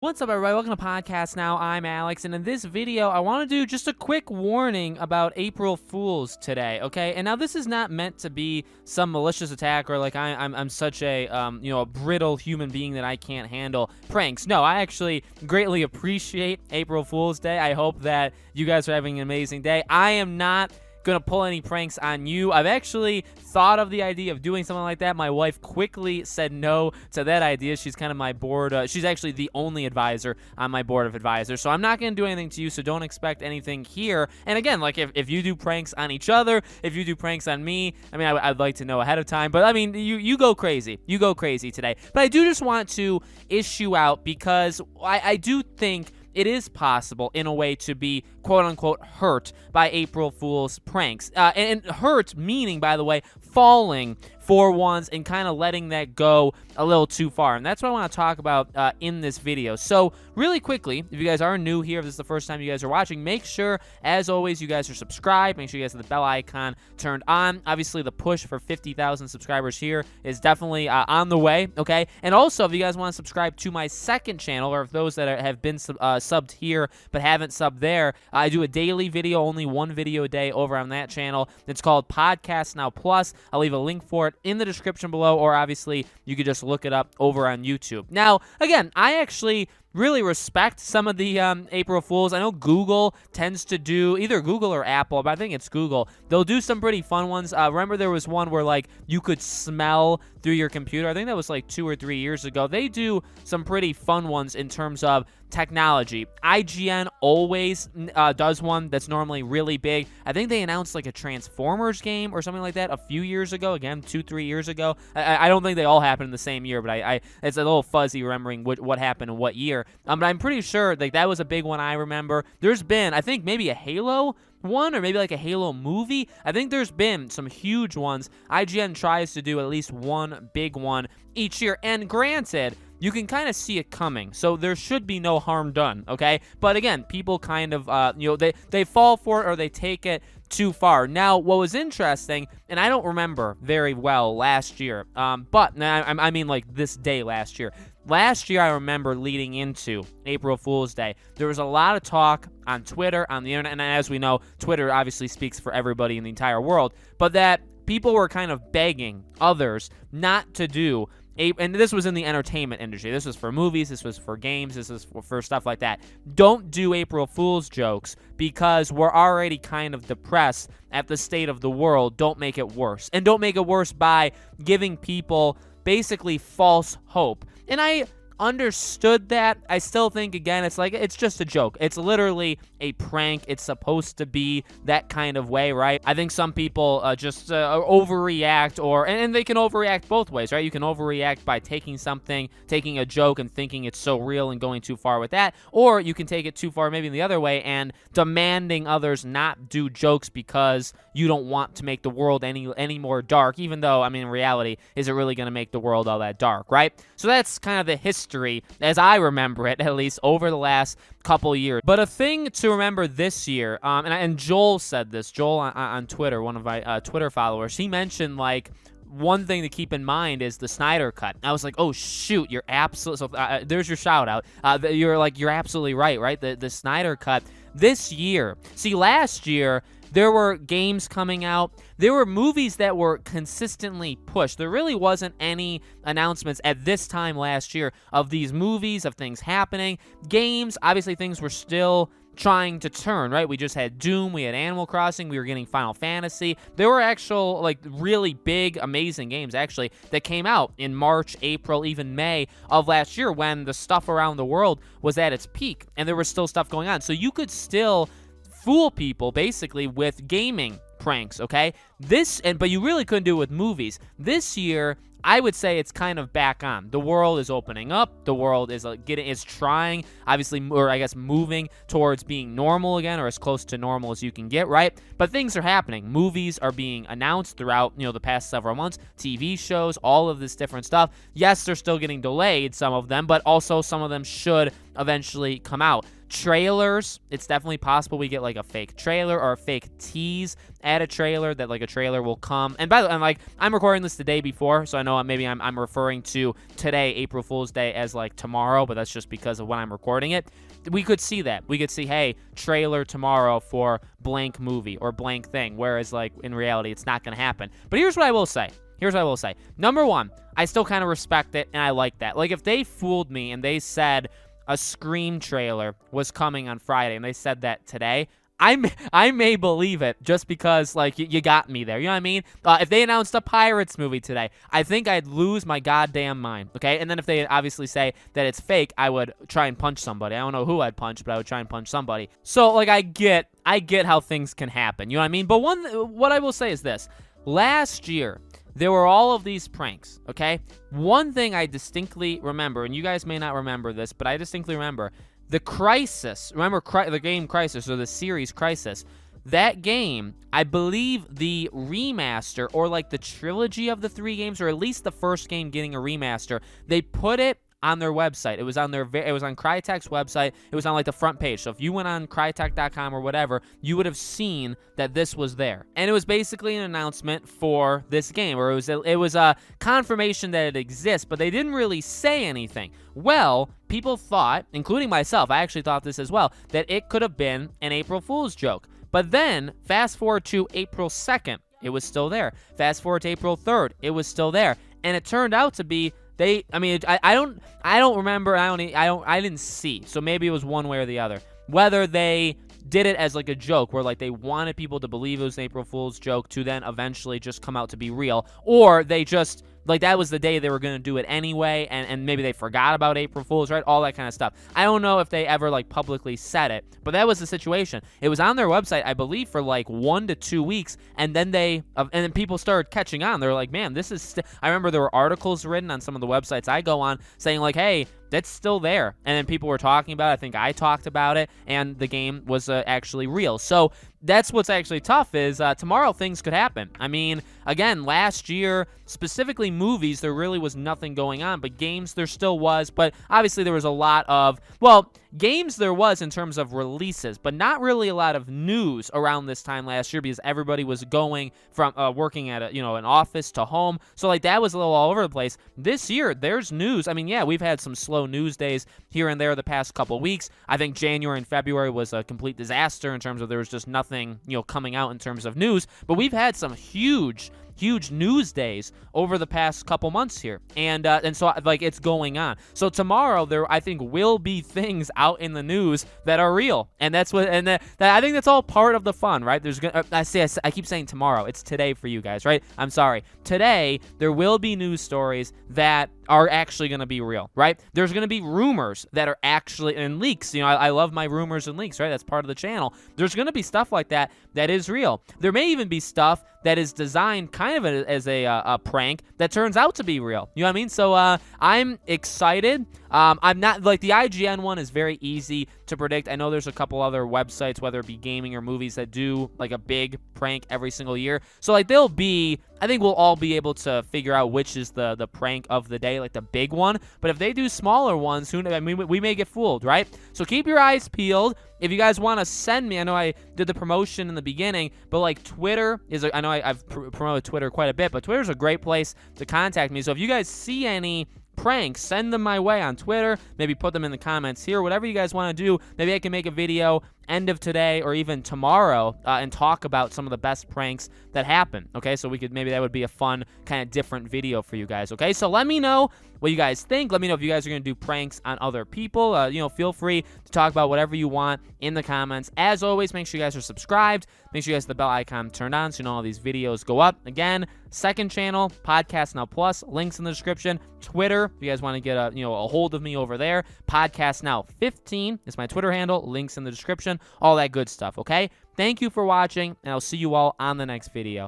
What's up, everybody? Welcome to Podcast Now. I'm Alex, and in this video, I want to do just a quick warning about April Fools today, okay? And now this is not meant to be some malicious attack or like I'm such a a brittle human being that I can't handle pranks. No, I actually greatly appreciate April Fool's Day. I hope that you guys are having an amazing day. I am not gonna pull any pranks on you. I've actually thought of the idea of doing something like that. My wife quickly said no to that idea. She's kind of my board. She's actually the only advisor on my board of advisors. So I'm not going to do anything to you, so don't expect anything here. And again, like if you do pranks on each other, if you do pranks on me, I mean, I'd like to know ahead of time. But I mean, you go crazy. You go crazy today. But I do just want to issue out because I do think it is possible in a way to be quote-unquote hurt by April Fool's pranks. And hurt meaning, by the way, falling for once and kind of letting that go a little too far. And that's what I want to talk about in this video. So really quickly, if you guys are new here, if this is the first time you guys are watching, make sure, as always, you guys are subscribed. Make sure you guys have the bell icon turned on. Obviously, the push for 50,000 subscribers here is definitely on the way, okay? And also, if you guys want to subscribe to my second channel, or if those that have been subbed here but haven't subbed there, I do a daily video, only one video a day over on that channel. It's called Podcast Now Plus. I'll leave a link for it in the description below, or obviously you could just look it up over on YouTube. Now, again, I actually really respect some of the April Fools. I know Google tends to do, either Google or Apple, but I think it's Google. They'll do some pretty fun ones. Remember there was one where like you could smell through your computer. I think that was like 2 or 3 years ago. They do some pretty fun ones in terms of technology. IGN always does one that's normally really big. I think they announced like a Transformers game or something like that a few years ago. Again, 2-3 years ago. I don't think they all happened in the same year, but it's a little fuzzy remembering what happened in what year. But I'm pretty sure like that was a big one I remember. There's been, I think, maybe a Halo one, or maybe like a Halo movie. I think there's been some huge ones. IGN tries to do at least one big one each year, and granted, you can kind of see it coming, so there should be no harm done, okay? But again, people kind of, they fall for it or they take it too far. Now, what was interesting, and I don't remember very well last year, but I mean like this day last year. Last year, I remember leading into April Fool's Day, there was a lot of talk on Twitter, on the internet, and as we know, Twitter obviously speaks for everybody in the entire world, but that people were kind of begging others not to do, and this was in the entertainment industry. This was for movies, this was for games, this was for stuff like that. Don't do April Fool's jokes because we're already kind of depressed at the state of the world. Don't make it worse. And don't make it worse by giving people basically false hope. And I understood that. I still think, again, it's just a joke. It's literally a prank. It's supposed to be that kind of way, right? I think some people just overreact, and they can overreact both ways, right? You can overreact by taking a joke and thinking it's so real and going too far with that, or you can take it too far maybe in the other way and demanding others not do jokes because you don't want to make the world any more dark, even though, I mean, in reality, is it really going to make the world all that dark, right? So that's kind of the history, as I remember it, at least over the last couple years. But a thing to remember this year, and Joel said this, Joel on Twitter, one of my Twitter followers, he mentioned like, one thing to keep in mind is the Snyder Cut. I was like, oh shoot, you're absolutely, so there's your shout out. You're absolutely right? The Snyder Cut this year. See, last year, there were games coming out. There were movies that were consistently pushed. There really wasn't any announcements at this time last year of these movies, of things happening. Games, obviously things were still trying to turn, right? We just had Doom, we had Animal Crossing, we were getting Final Fantasy. There were actual, like, really big, amazing games, actually, that came out in March, April, even May of last year when the stuff around the world was at its peak, and there was still stuff going on. So you could still fool people, basically, with gaming pranks, okay? But you really couldn't do it with movies. This year, I would say it's kind of back on. The world is opening up. The world is trying, obviously, or I guess moving towards being normal again, or as close to normal as you can get, right? But things are happening. Movies are being announced throughout, the past several months. TV shows, all of this different stuff. Yes, they're still getting delayed, some of them, but also some of them should eventually come out. Trailers, it's definitely possible we get like a fake trailer or a fake tease at a trailer, that like a trailer will come. And by the way, I'm recording this the day before, so I know maybe I'm referring to today, April Fool's Day, as like tomorrow, but that's just because of when I'm recording it. We could see that. We could see, hey, trailer tomorrow for blank movie or blank thing, whereas like in reality, it's not going to happen. But here's what I will say. Number one, I still kind of respect it, and I like that. Like, if they fooled me and they said a Scream trailer was coming on Friday, and they said that today, I may believe it just because, like, you got me there. You know what I mean? If they announced a Pirates movie today, I think I'd lose my goddamn mind, okay? And then if they obviously say that it's fake, I would try and punch somebody. I don't know who I'd punch, but I would try and punch somebody. So, like, I get how things can happen. You know what I mean? But what I will say is this. Last year, there were all of these pranks, okay? One thing I distinctly remember, and you guys may not remember this, but I distinctly remember, the Crysis, remember the game Crysis, or the series Crysis, that game, I believe the remaster, or like the trilogy of the 3 games, or at least the first game getting a remaster, they put it on their website. It was on Crytek's website. It was on like the front page. So if you went on Crytek.com or whatever, you would have seen that this was there. And it was basically an announcement for this game, or it was a confirmation that it exists, but they didn't really say anything. Well, people thought, including myself, I actually thought this as well, that it could have been an April Fool's joke. But then, fast forward to April 2nd, it was still there. Fast forward to April 3rd, it was still there. And it turned out to be I don't remember. I didn't see. So maybe it was one way or the other. Whether they did it as like a joke, where like they wanted people to believe it was an April Fool's joke to then eventually just come out to be real, or they just like that was the day they were going to do it anyway, and maybe they forgot about April Fool's, right? All that kind of stuff. I don't know if they ever like publicly said it, but that was the situation. It was on their website, I believe, for like 1 to 2 weeks, and then then people started catching on. They were like, man, this is I remember there were articles written on some of the websites I go on saying like, hey, that's still there. And then people were talking about it. I think I talked about it, and the game was actually real. So that's what's actually tough is tomorrow things could happen. I mean, again, last year, specifically movies, there really was nothing going on, but games there still was. But obviously there was a lot of, well, games there was in terms of releases, but not really a lot of news around this time last year because everybody was going from working at an office to home. So like that was a little all over the place. This year, there's news. I mean, yeah, we've had some slow news days here and there the past couple weeks. I think January and February was a complete disaster in terms of there was just nothing coming out in terms of news, but we've had some huge news days over the past couple months here, and so like it's going on. So tomorrow there I think will be things out in the news that are real, and that's what, and I think that's all part of the fun, right? There's gonna I keep saying tomorrow. It's today for you guys, right? I'm sorry. Today there will be news stories that are actually going to be real, right? There's going to be rumors that are actually, and leaks. I love my rumors and leaks, right? That's part of the channel. There's going to be stuff like that that is real. There may even be stuff that is designed kind of as a prank that turns out to be real. You know what I mean? So I'm excited. I'm not, like, the IGN one is very easy to predict. I know there's a couple other websites, whether it be gaming or movies, that do like a big prank every single year. So like I think we'll all be able to figure out which is the prank of the day, like the big one. But if they do smaller ones, we may get fooled, right? So keep your eyes peeled. If you guys want to send me, I know I did the promotion in the beginning, but like Twitter is, I know I've promoted Twitter quite a bit, but Twitter's a great place to contact me. So if you guys see any pranks, send them my way on Twitter. Maybe put them in the comments here. Whatever you guys want to do. Maybe I can make a video end of today or even tomorrow and talk about some of the best pranks that happen. Okay, so maybe that would be a fun kind of different video for you guys. Okay, so let me know what you guys think. Let me know if you guys are going to do pranks on other people. Feel free to talk about whatever you want in the comments. As always, make sure you guys are subscribed. Make sure you guys have the bell icon turned on so you know all these videos go up. Again, second channel, Podcast Now Plus, links in the description. Twitter, if you guys want to get a hold of me over there. Podcast Now 15 is my Twitter handle. Links in the description. All that good stuff, okay? Thank you for watching, and I'll see you all on the next video.